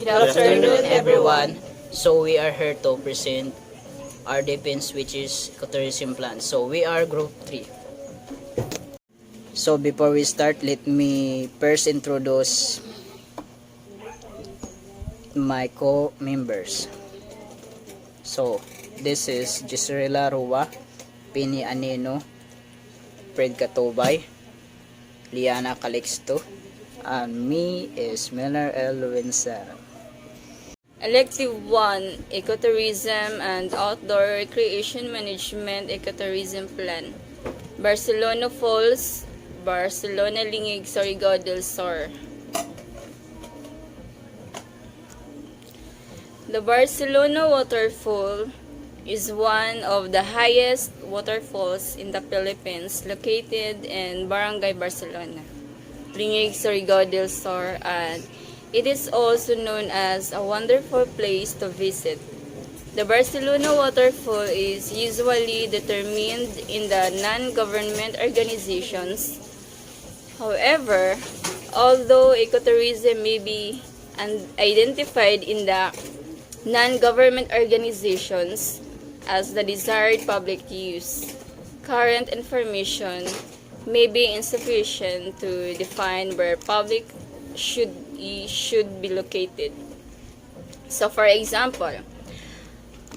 Good afternoon, everyone. So we are here to present our defense, which is ecotourism plan. So we are group 3. So before we start, let me first introduce my co-members. So this is Gisrela Rua, Pini Anino, Fred Katobay, Llana Calixto, and me is Miller L. Winsara. Elective 1, Ecotourism and Outdoor Recreation Management Ecotourism Plan. Barcelona Falls, Barcelona Lingig, Surigao del Sur. The Barcelona Waterfall is one of the highest waterfalls in the Philippines, located in Barangay Barcelona, Lingig, Surigao del Sur, and it is also known as a wonderful place to visit. The Barcelona Waterfall is usually determined in the non-government organizations. However, although ecotourism may be identified in the non-government organizations as the desired public use, current information may be insufficient to define where public should be located. So for example,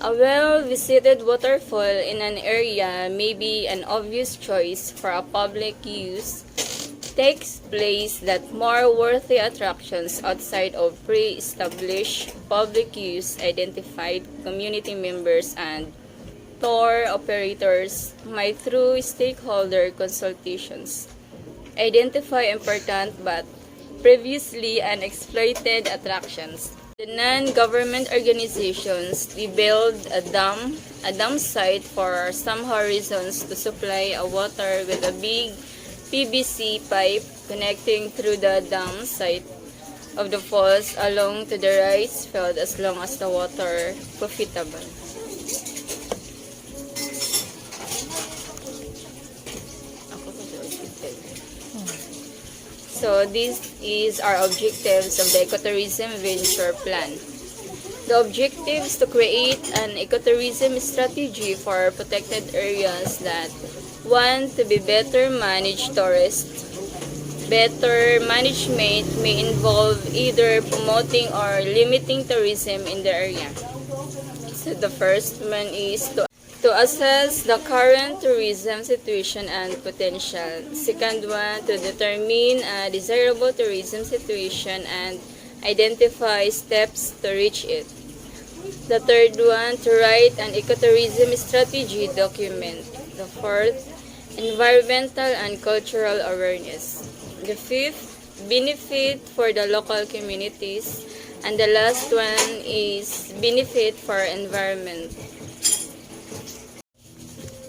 a well-visited waterfall in an area may be an obvious choice for a public use. Takes place that more worthy attractions outside of pre-established public use identified community members and tour operators might, through stakeholder consultations, identify important but previously unexploited attractions. The non-government organizations build a dam site for some horizons to supply a water with a big PVC pipe connecting through the dam site of the falls along to the rice field as long as the water profitable. So these is our objectives of the ecotourism venture plan. The objectives to create an ecotourism strategy for protected areas that want to be better managed tourists. Better management may involve either promoting or limiting tourism in the area. So the first one is to assess the current tourism situation and potential. Second one, to determine a desirable tourism situation and identify steps to reach it. The third one, to write an ecotourism strategy document. The fourth, environmental and cultural awareness. The fifth, benefit for the local communities. And the last one is benefit for environment.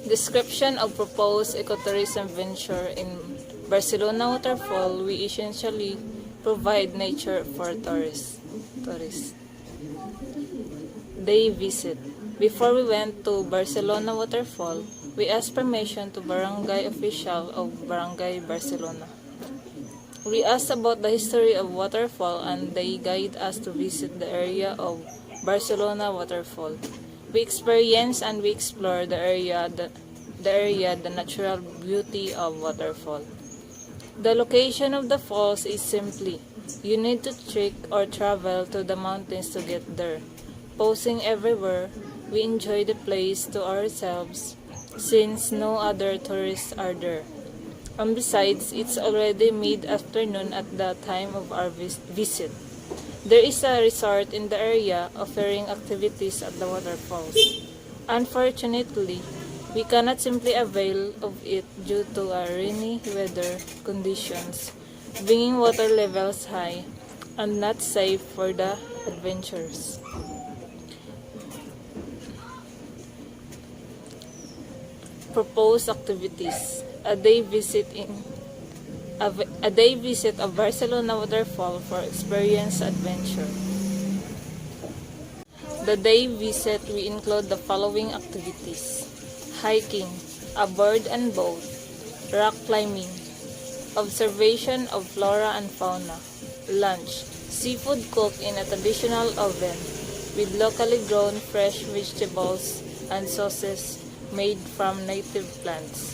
Description of proposed ecotourism venture in Barcelona Waterfall. We essentially provide nature for tourists. Day visit. Before we went to Barcelona Waterfall, we asked permission to barangay official of Barangay Barcelona. We asked about the history of waterfall and they guide us to visit the area of Barcelona Waterfall. We experience and we explore the area, the natural beauty of waterfall. The location of the falls is simply, you need to trek or travel to the mountains to get there. Posing everywhere, we enjoy the place to ourselves since no other tourists are there. And besides, it's already mid-afternoon at the time of our visit. There is a resort in the area offering activities at the waterfalls. Unfortunately, we cannot simply avail of it due to rainy weather conditions, bringing water levels high and not safe for the adventurers. Proposed activities: a day visit of Barcelona Waterfall for experience adventure. The day visit we include the following activities: hiking, aboard and boat, rock climbing, observation of flora and fauna, lunch, Seafood cooked in a traditional oven with locally grown fresh vegetables and sauces made from native plants.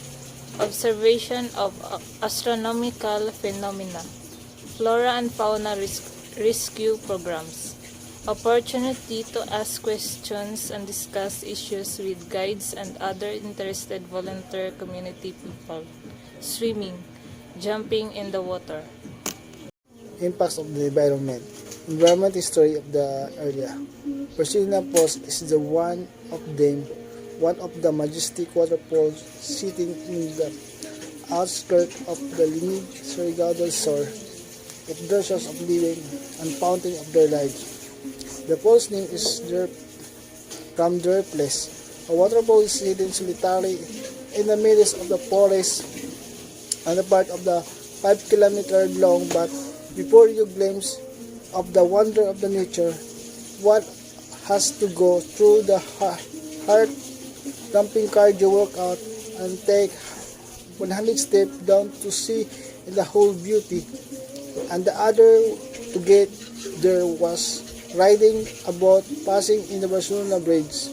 Observation of astronomical phenomena. Flora and fauna rescue programs. Opportunity to ask questions and discuss issues with guides and other interested volunteer community people. Swimming, jumping in the water. Impacts of the environment. Environment history of the area. Barcelona Falls is one of them, one of the majestic waterfalls sitting in the outskirts of the Lingig, Surigao del Sur, of their source of living and fountain of their lives. The fall's name is from their place. A waterfall is hidden solitary in the midst of the forest and a part of the 5-kilometer long, but before you glimpse of the wonder of the nature, one has to go through the heart-thumping cardio workout and take 100 steps down to see the whole beauty. And the other to get there was riding a boat passing in the Barcelona Bridge.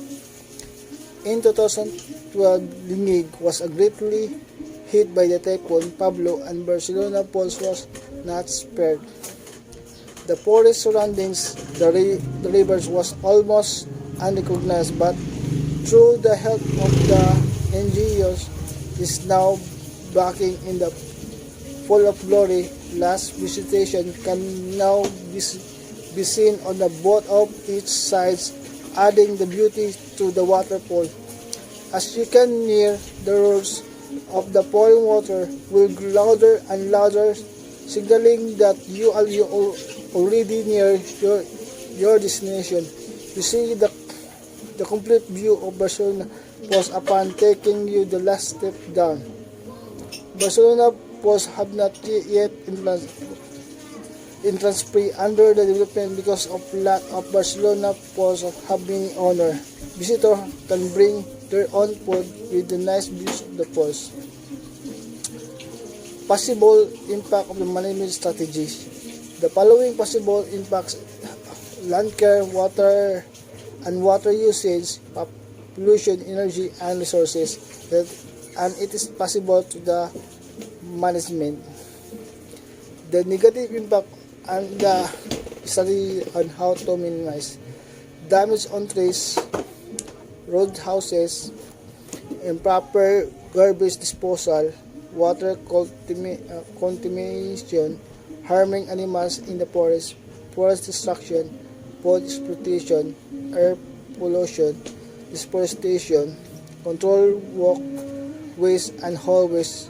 In 2012, Lingig was greatly hit by the typhoon Pablo, and Barcelona Falls was not spared. The forest surrounding the rivers was almost unrecognized, but through the help of the NGOs is now backing in the full of glory. Last vegetation can now be seen on the both of each sides, adding the beauty to the waterfall. As you can near, the roars of the pouring water will grow louder and louder, signaling that you are already near your destination. You see the complete view of Barcelona Falls upon taking you the last step down. Barcelona Falls have not yet entrance free under the development because of lack of Barcelona Falls have been honor. Visitors can bring their own food with the nice views of the falls. Possible impact of the management strategies. The following possible impacts: land care, water and water usage, pollution, energy and resources, and it is possible to the management. The negative impact and the study on how to minimize damage on trees, road houses, improper garbage disposal, water contamination, harming animals in the forest, forest destruction, food exploitation, air pollution, deforestation, control walkways and hallways,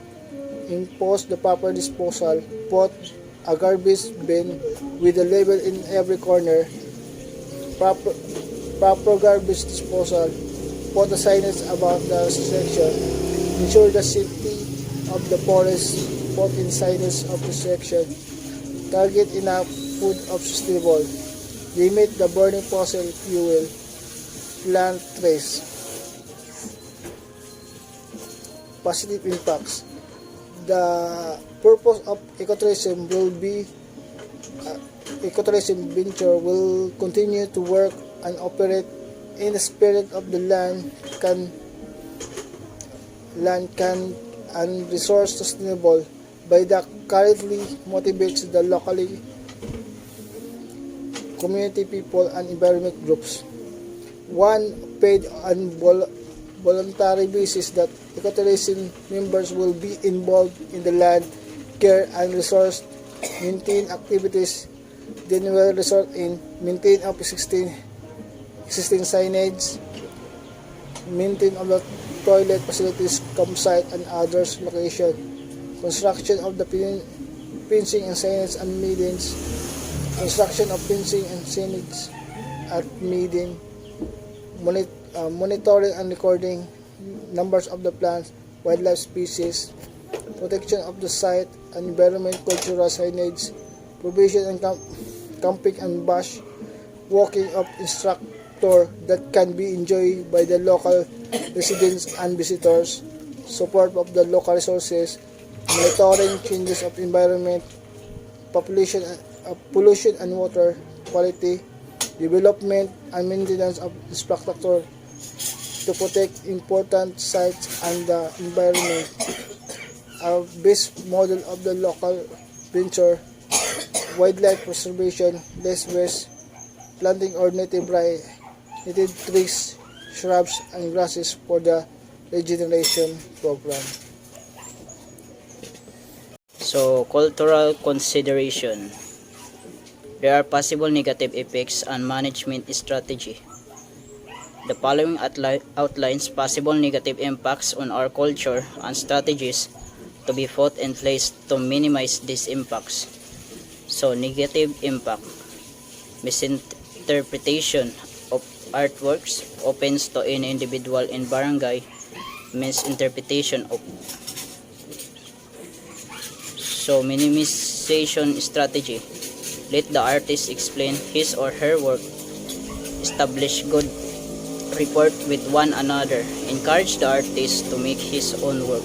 impose the proper disposal, put a garbage bin with a label in every corner, proper garbage disposal, put a signage about the section, ensure the safety of the forest, put in signage of the section, target enough food of sustainable, limit the burning fossil fuel, plant trees. Positive impacts. The purpose of ecotourism will be ecotourism venture will continue to work and operate in the spirit of the land can and resource sustainable by the currently motivates the locally community people and environment groups. One, paid and voluntary basis that ecotourism members will be involved in the land care and resource maintain activities, then will resort in maintain of existing signage, maintain of the toilet facilities, campsite and others location, construction of the fencing and signage and meetings, construction of fencing and signage at meeting, monitoring and recording numbers of the plants, wildlife species, protection of the site and environment, cultural signage, provision and camping and bush walking of instructor that can be enjoyed by the local residents and visitors, support of the local resources, monitoring changes of environment, population pollution and water quality, development and maintenance of infrastructure to protect important sites and the environment. A base model of the local venture, wildlife preservation, less waste, planting or native trees, shrubs, and grasses for the regeneration program. So, cultural consideration. There are possible negative effects on management strategy. The following outlines possible negative impacts on our culture and strategies to be put in place to minimize these impacts. So, negative impact. Misinterpretation of artworks opens to any individual in barangay. Misinterpretation of minimization strategy. Let the artist explain his or her work. Establish good rapport with one another. Encourage the artist to make his own work.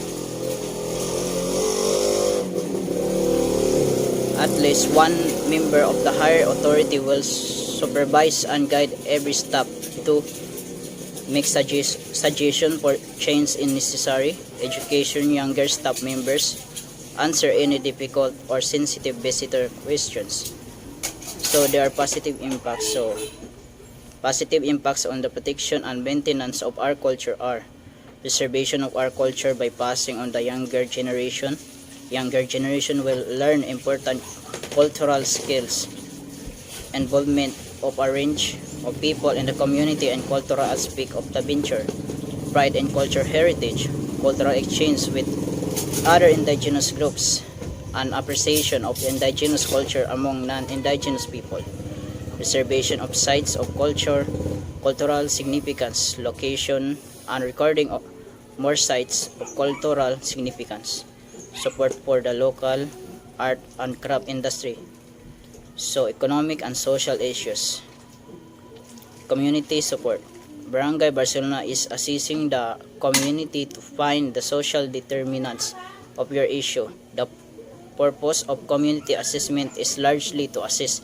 At least one member of the higher authority will supervise and guide every step to make suggestion for change in necessary. Education younger staff members. Answer any difficult or sensitive visitor questions. So there are positive impacts. So positive impacts on the protection and maintenance of our culture are preservation of our culture by passing on the younger generation. Younger generation will learn important cultural skills, involvement of a range of people in the community and cultural aspect of the venture, pride in culture heritage, cultural exchange with other indigenous groups, and appreciation of indigenous culture among non-indigenous people, preservation of sites of cultural significance, location, and recording of more sites of cultural significance, support for the local art and craft industry. So, economic and social issues. Community support. Barangay Barcelona is assisting the community to find the social determinants of your issue. The purpose of community assessment is largely to assess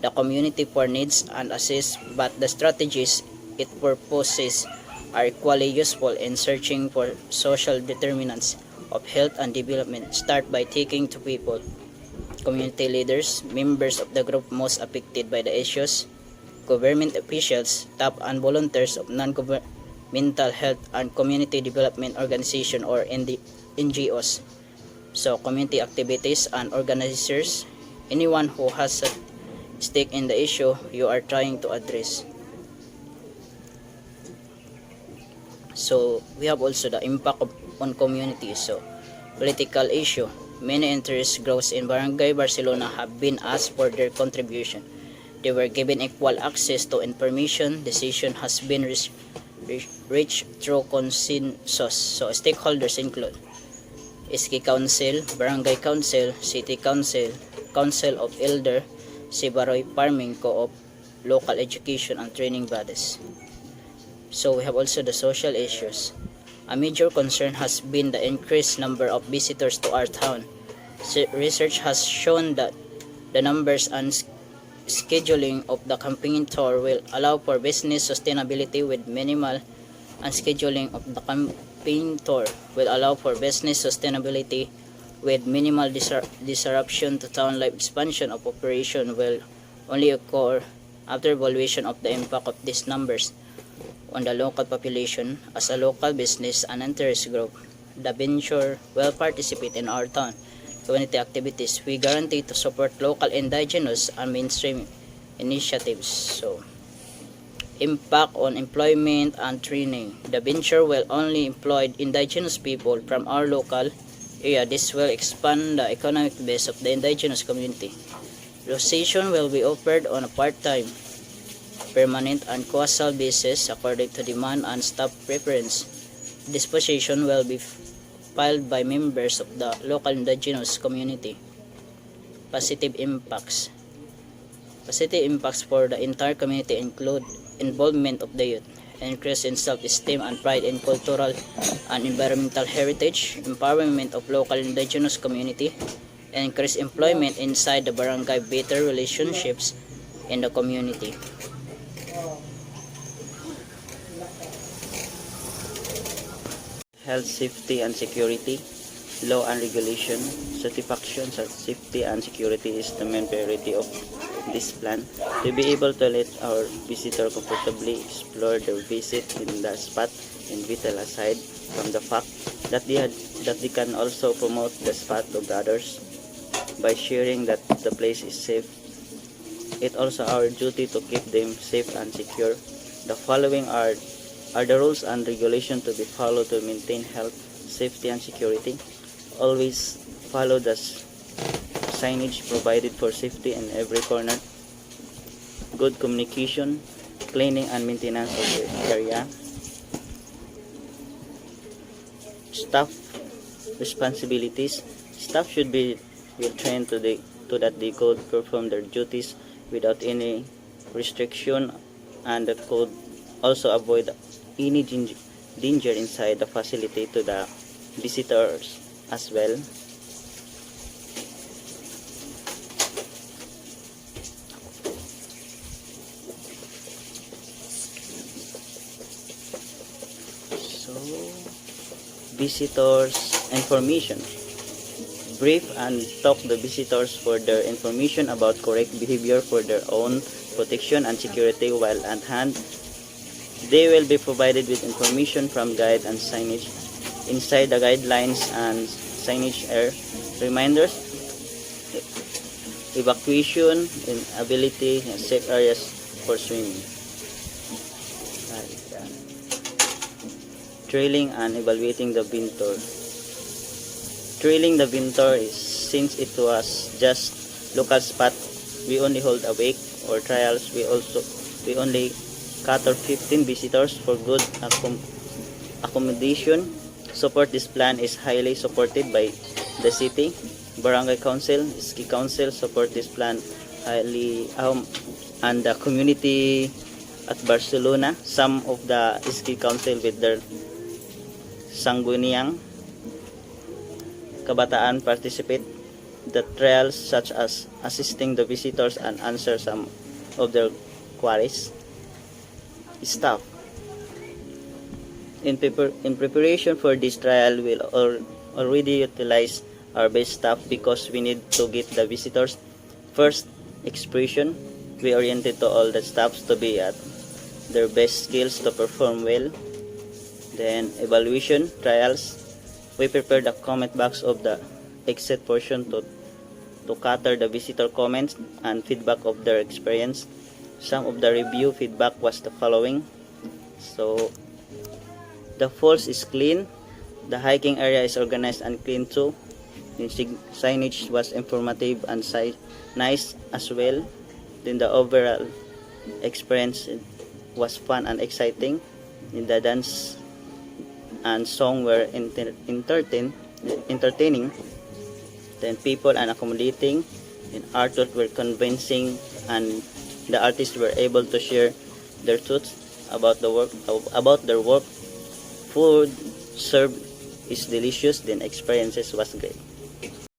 the community for needs and assist, but the strategies it proposes are equally useful in searching for social determinants of health and development. Start by taking to people, community leaders, members of the group most affected by the issues, government officials, staff and volunteers of non-governmental health and community development organization or NGOs. So community activities and organizers, anyone who has a stake in the issue you are trying to address. So we have also the impact on communities. So political issue. Many interest groups in Barangay Barcelona have been asked for their contribution. They were given equal access to information. Decision has been reached through consensus. So stakeholders include SK Council, Barangay Council, City Council, Council of Elder, Sibaroy Farming Co-op, local education and training bodies. So we have also the social issues. A major concern has been the increased number of visitors to our town. Research has shown that the numbers and scheduling of the campaign tour will allow for business sustainability with minimal and scheduling of the campaign tour will allow for business sustainability with minimal disruption to town life. Expansion of operation will only occur after evaluation of the impact of these numbers on the local population. As a local business and interest group, the venture will participate in our town community activities. We guarantee to support local indigenous and mainstream initiatives. So, impact on employment and training. The venture will only employ indigenous people from our local area. This will expand the economic base of the indigenous community. Rotation will be offered on a part-time, permanent and causal basis according to demand and staff preference. This position will be filed by members of the local indigenous community. Positive impacts. Positive impacts for the entire community include involvement of the youth, increase in self-esteem and pride in cultural and environmental heritage, empowerment of local indigenous community, increase employment inside the barangay, better relationships in the community. Health, safety, and security, law and regulation, satisfaction sa safety and security is the main priority of this plan. To be able to let our visitor comfortably explore their visit in the spot and vital aside from the fact that they can also promote the spot of the others by sharing that the place is safe. It also our duty to keep them safe and secure. The following are the rules and regulations to be followed to maintain health, safety, and security. Always follow the signage provided for safety in every corner. Good communication, cleaning and maintenance of the area. Staff responsibilities. Staff should be well trained to that they could perform their duties without any restriction, and that could also avoid any danger inside the facility to the visitors as well. So, visitors information. Brief and talk the visitors for their information about correct behavior for their own protection and security while at hand. They will be provided with information from guide and signage. Inside the guidelines and signage are reminders, evacuation, inability, and safe areas for swimming. Trailing and evaluating the vintor. Trailing the vintor is, since it was just local spot, we only hold a wake or trials. We only cater 15 visitors for good accommodation. Support this plan is highly supported by the city, barangay council, ski council support this plan highly, and the community at Barcelona. Some of the ski council with their sangguniang kabataan participate the trials such as assisting the visitors and answer some of their queries. Staff. In preparation for this trial, we'll already utilize our best staff because we need to get the visitors first expression. We oriented to all the staffs to be at their best skills to perform well. Then evaluation trials. We prepared the comment box of the exit portion to cater the visitor comments and feedback of their experience. Some of the review feedback was the following. So, the falls is clean. The hiking area is organized and clean too. The signage was informative and nice as well. Then the overall experience was fun and exciting. In the dance and song were entertaining. Then people and accommodating. And artwork were convincing, and the artists were able to share their thoughts about their work. Food served is delicious, then experiences was great.